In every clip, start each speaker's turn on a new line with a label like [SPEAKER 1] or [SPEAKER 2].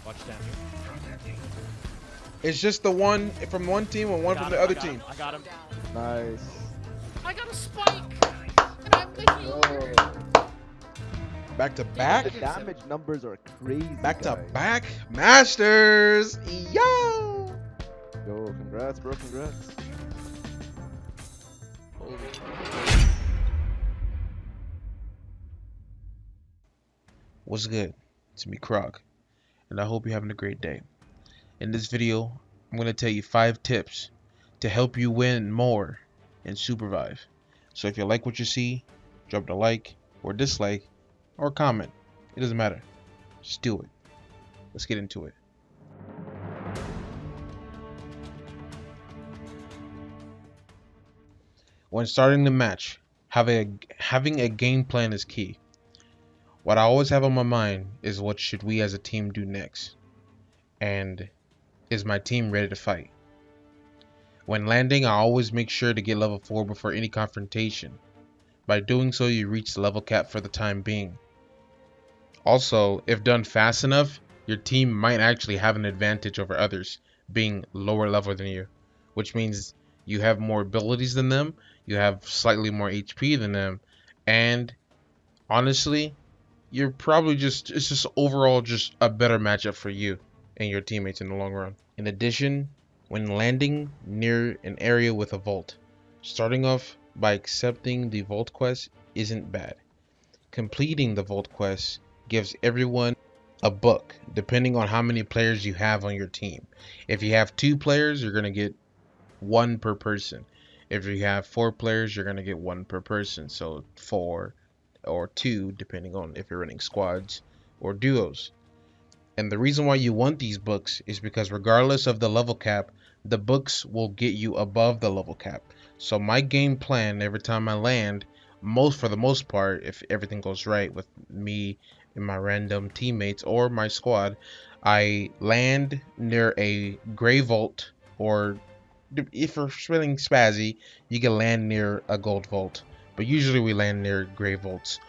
[SPEAKER 1] Watch down here.
[SPEAKER 2] It's just the one from one team and one from the other team.
[SPEAKER 1] I got him.
[SPEAKER 3] Nice.
[SPEAKER 1] I got a spike! And I'm the healer!
[SPEAKER 3] Yo.
[SPEAKER 2] Back to
[SPEAKER 3] And the
[SPEAKER 2] back.
[SPEAKER 3] damage numbers are crazy,
[SPEAKER 2] Back to
[SPEAKER 3] guys.
[SPEAKER 2] back. Masters. Yo.
[SPEAKER 3] Yo, congrats, bro. Congrats.
[SPEAKER 1] Holy
[SPEAKER 2] What's good? It's me, Croc, and I hope you're having a great day. In this video, I'm going to tell you 5 tips to help you win more in Supervive. So if you like what you see, drop a like or dislike or comment. It doesn't matter. Just do it. Let's get into it. When starting the match, having a game plan is key. What I always have on my mind is what should we as a team do next, and is my team ready to fight? When landing, I always make sure to get level 4 before any confrontation. By doing so, you reach the level cap for the time being. Also, if done fast enough, your team might actually have an advantage over others being lower level than you, which means you have more abilities than them, you have slightly more HP than them, and honestly, you're probably it's just overall just a better matchup for you and your teammates in the long run. In addition, when landing near an area with a vault, starting off by accepting the vault quest isn't bad. Completing the vault quest gives everyone a book depending on how many players you have on your team. If you have 2 players, you're going to get 1 per person. If you have 4 players, you're going to get 1 per person. So 4 or 2 depending on if you're running squads or duos. And the reason why you want these books is because regardless of the level cap, the books will get you above the level cap. So my game plan every time I land, for the most part, if everything goes right with me and my random teammates or my squad, I land near a gray vault, or if you're feeling spazzy, you can land near a gold vault. But usually we land near gray vaults.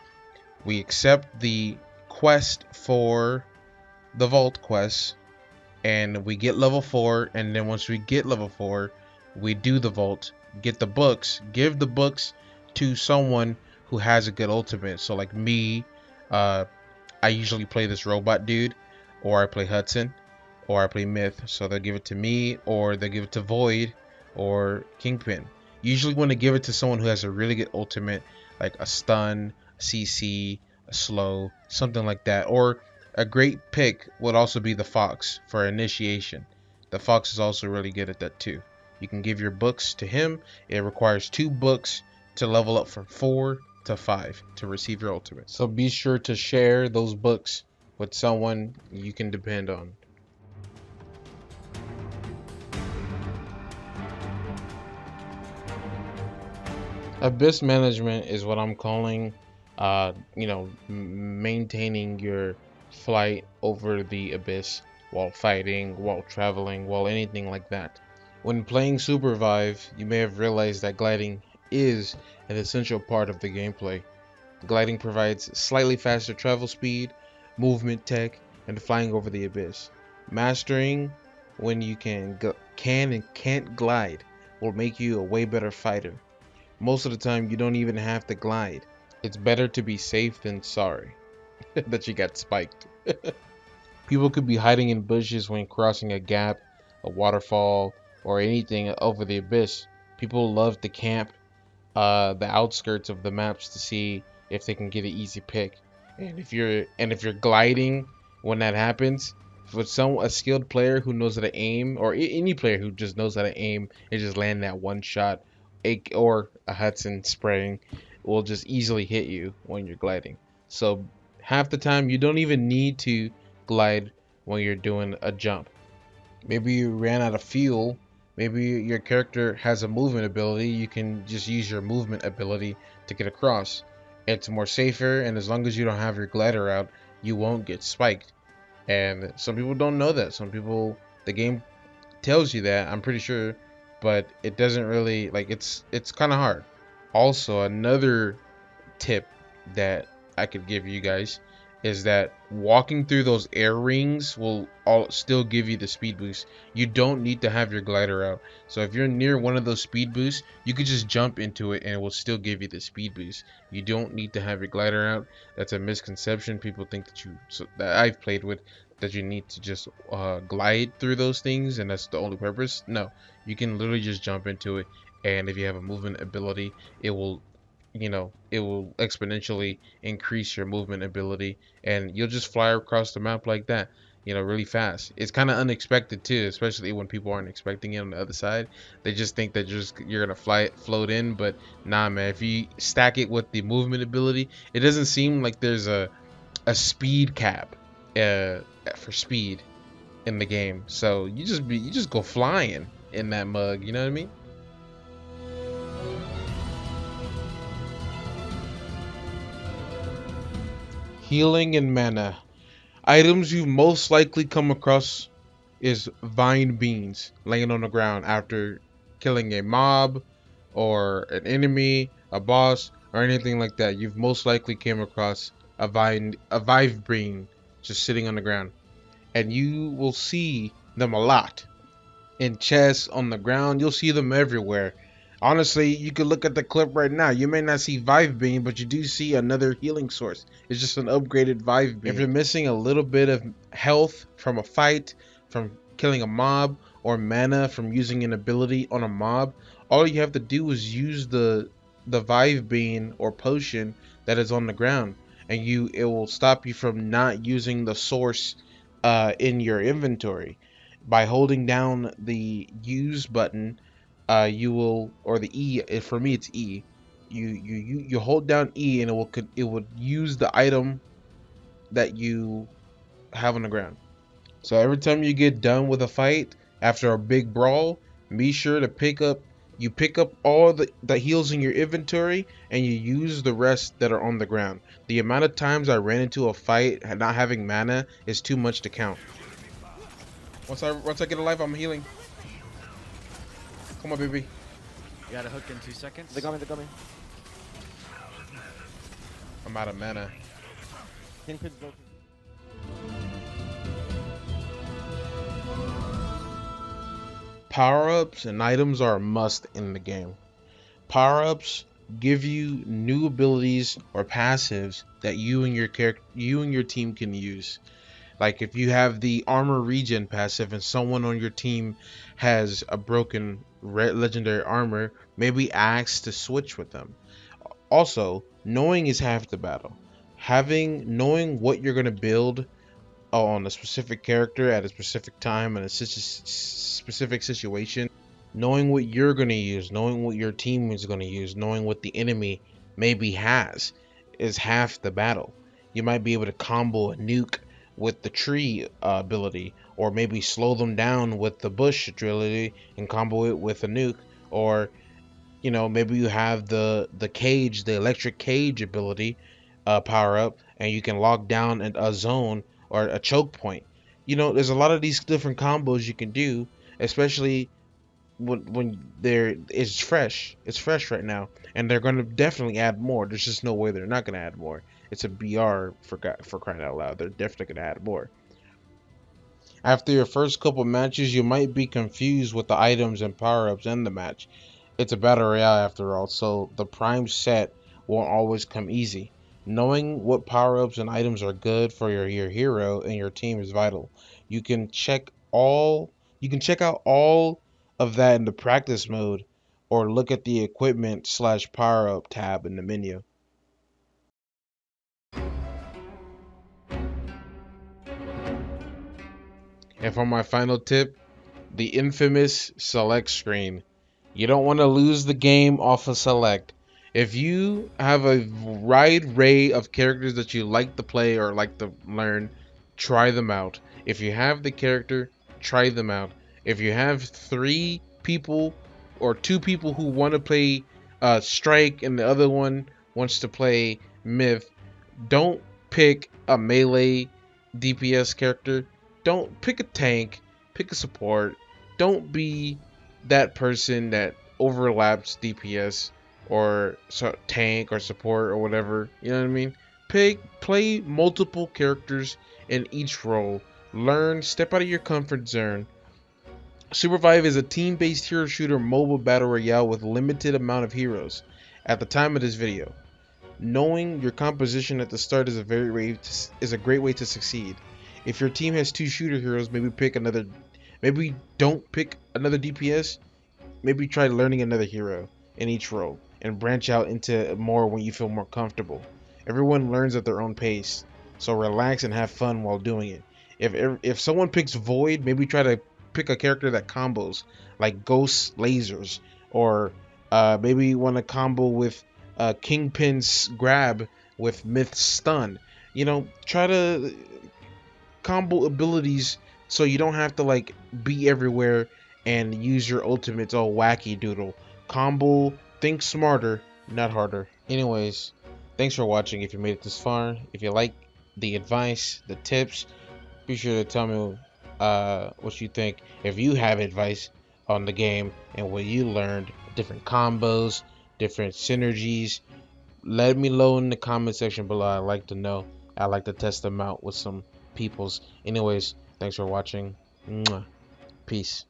[SPEAKER 2] We accept the quest for the vault quest, and we get level 4, and then once we get level 4, we do the vault, get the books, give the books to someone who has a good ultimate. So like me, I usually play this robot dude, or I play Hudson, or I play Myth. So they'll give it to me, or they'll give it to Void or Kingpin. Usually when they give it to someone who has a really good ultimate, like a stun, CC, a slow, something like that. Or a great pick would also be the Fox for initiation. The Fox is also really good at that too. You can give your books to him. It requires 2 books to level up from 4 to 5 to receive your ultimate. So be sure to share those books with someone you can depend on. Abyss management is what I'm calling, maintaining your flight over the abyss while fighting, while traveling, while anything like that. When playing Supervive, you may have realized that gliding is an essential part of the gameplay. Gliding provides slightly faster travel speed, movement tech, and flying over the abyss. Mastering when you can and can't glide will make you a way better fighter. Most of the time, you don't even have to glide. It's better to be safe than sorry that you got spiked. People could be hiding in bushes when crossing a gap, a waterfall, or anything over the abyss. People love to camp the outskirts of the maps to see if they can get an easy pick. And if you're gliding when that happens, for a skilled player who knows how to aim, or any player who just knows how to aim and just land that one shot, or a Hudson spraying, will just easily hit you when you're gliding. So half the time you don't even need to glide when you're doing a jump. Maybe you ran out of fuel. Maybe your character has a movement ability. You can just use your movement ability to get across. It's more safer, and as long as you don't have your glider out, you won't get spiked. And some people don't know that. Some people, the game tells you that, I'm pretty sure, but it doesn't really, like, it's kind of hard. Also, another tip that I could give you guys is that walking through those air rings will all still give you the speed boost. You don't need to have your glider out. So if you're near one of those speed boosts, you could just jump into it and it will still give you the speed boost. You don't need to have your glider out. That's a misconception. People think that I've played with, that you need to just glide through those things and that's the only purpose. No, you can literally just jump into it, and if you have a movement ability, it will, it will exponentially increase your movement ability, and you'll just fly across the map like that, really fast. It's kind of unexpected too, especially when people aren't expecting it on the other side. They just think that you're gonna float in, but nah, man. If you stack it with the movement ability, it doesn't seem like there's a speed cap for speed in the game. So you just go flying in that mug. You know what I mean? Healing and mana. Items you've most likely come across is vine beans laying on the ground after killing a mob or an enemy, a boss, or anything like that. You've most likely came across a vive bean just sitting on the ground, and you will see them a lot in chests, on the ground. You'll see them everywhere. Honestly, you could look at the clip right now. You may not see Vive Beam, but you do see another healing source. It's just an upgraded Vive Beam. If you're missing a little bit of health from a fight, from killing a mob, or mana from using an ability on a mob, all you have to do is use the Vive Beam or potion that is on the ground, and it will stop you from not using the source in your inventory. By holding down the use button, you will, or the E, for me it's E. You hold down E and it will use the item that you have on the ground. So every time you get done with a fight after a big brawl, be sure to pick up all the heals in your inventory, and you use the rest that are on the ground. The amount of times I ran into a fight not having mana is too much to count. Once I get alive, I'm healing. Come on, baby.
[SPEAKER 1] You got a hook in 2 seconds.
[SPEAKER 3] They're coming, they're coming.
[SPEAKER 2] I'm out of mana.
[SPEAKER 3] Kingpin's broken.
[SPEAKER 2] Power-ups and items are a must in the game. Power-ups give you new abilities or passives that you and your team can use. Like if you have the armor regen passive and someone on your team has a broken legendary armor, maybe ask to switch with them. Also, knowing is half the battle. Knowing what you're going to build on a specific character at a specific time in a specific situation, knowing what you're going to use, knowing what your team is going to use, knowing what the enemy maybe has, is half the battle. You might be able to combo a nuke with the tree ability, or maybe slow them down with the bush ability and combo it with a nuke, or maybe you have the electric cage ability power up, and you can lock down a zone or a choke point. There's a lot of these different combos you can do, especially when it's fresh right now, and they're going to definitely add more. There's just no way they're not going to add more. It's a BR for crying out loud. They're definitely going to add more. After your first couple matches, you might be confused with the items and power-ups in the match. It's a battle royale after all, so the prime set won't always come easy. Knowing what power-ups and items are good for your hero and your team is vital. You can check out all of that in the practice mode, or look at the equipment / power-up tab in the menu. And for my final tip, the infamous select screen. You don't want to lose the game off of select. If you have a wide array of characters that you like to play or like to learn, try them out. If you have the character, try them out. If you have 3 people or 2 people who want to play Strike and the other one wants to play Myth, don't pick a melee DPS character. Don't pick a tank, pick a support. Don't be that person that overlaps DPS or tank or support or whatever. You know what I mean? play multiple characters in each role. Learn, step out of your comfort zone. Supervive is a team-based hero shooter mobile battle royale with limited amount of heroes. At the time of this video, knowing your composition at the start is a great way to succeed. If your team has 2 shooter heroes, maybe don't pick another DPS. Maybe try learning another hero in each role and branch out into more when you feel more comfortable. Everyone learns at their own pace, so relax and have fun while doing it. If someone picks Void, maybe try to pick a character that combos, like Ghost Lasers, or maybe you want to combo with Kingpin's Grab with Myth's Stun. Try to combo abilities so you don't have to like be everywhere and use your ultimates all wacky doodle. Combo, think smarter, not harder. Anyways, thanks for watching. If you made it this far, if you like the advice, the tips, be sure to tell me what you think. If you have advice on the game and what you learned, different combos, different synergies, let me know in the comment section below. I'd like to know. I'd like to test them out with some peoples. Anyways, thanks for watching. Mwah. Peace.